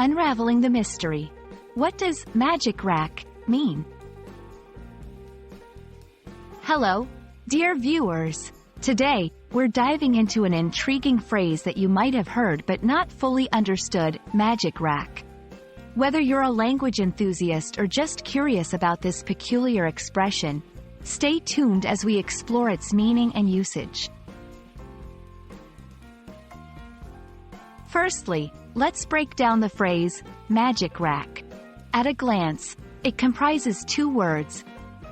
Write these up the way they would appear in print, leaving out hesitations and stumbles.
Unraveling the Mystery. What does magic rack mean? Hello, dear viewers. Today, we're diving into an intriguing phrase that you might have heard but not fully understood, magic rack. Whether you're a language enthusiast or just curious about this peculiar expression, stay tuned as we explore its meaning and usage. Firstly, let's break down the phrase, magic rack. At a glance, it comprises two words,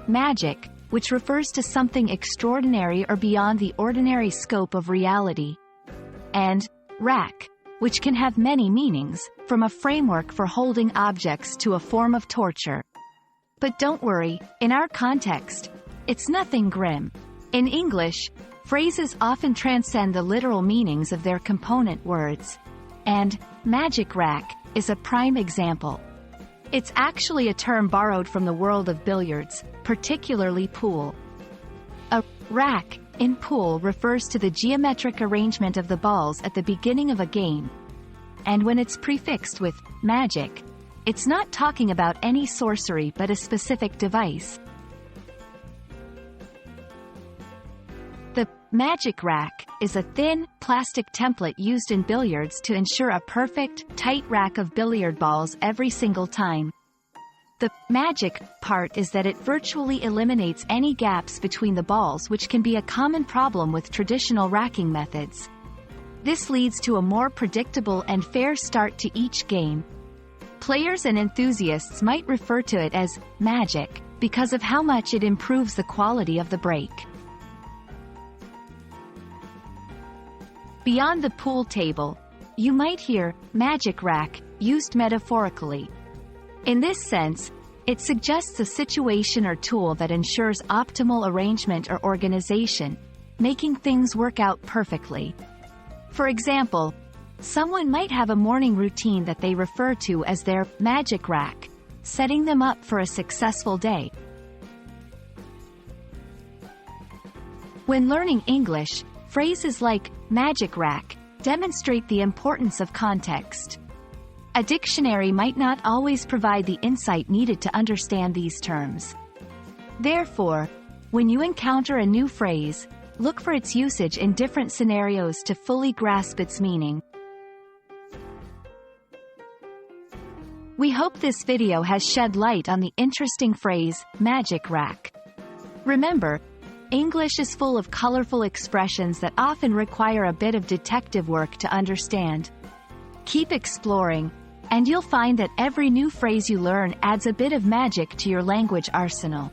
magic, which refers to something extraordinary or beyond the ordinary scope of reality, and rack, which can have many meanings, from a framework for holding objects to a form of torture. But don't worry, in our context, it's nothing grim. In English, phrases often transcend the literal meanings of their component words, and magic rack is a prime example. It's actually a term borrowed from the world of billiards, particularly pool. A rack in pool refers to the geometric arrangement of the balls at the beginning of a game. And when it's prefixed with magic, it's not talking about any sorcery but a specific device. The magic rack is a thin, plastic template used in billiards to ensure a perfect, tight rack of billiard balls every single time. The magic part is that it virtually eliminates any gaps between the balls, which can be a common problem with traditional racking methods. This leads to a more predictable and fair start to each game. Players and enthusiasts might refer to it as magic because of how much it improves the quality of the break. Beyond the pool table, you might hear magic rack used metaphorically. In this sense, it suggests a situation or tool that ensures optimal arrangement or organization, making things work out perfectly. For example, someone might have a morning routine that they refer to as their magic rack, setting them up for a successful day. When learning English, phrases like magic rack demonstrate the importance of context. A dictionary might not always provide the insight needed to understand these terms. Therefore, when you encounter a new phrase, look for its usage in different scenarios to fully grasp its meaning. We hope this video has shed light on the interesting phrase, magic rack. Remember, English is full of colorful expressions that often require a bit of detective work to understand. Keep exploring, and you'll find that every new phrase you learn adds a bit of magic to your language arsenal.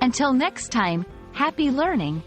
Until next time, happy learning!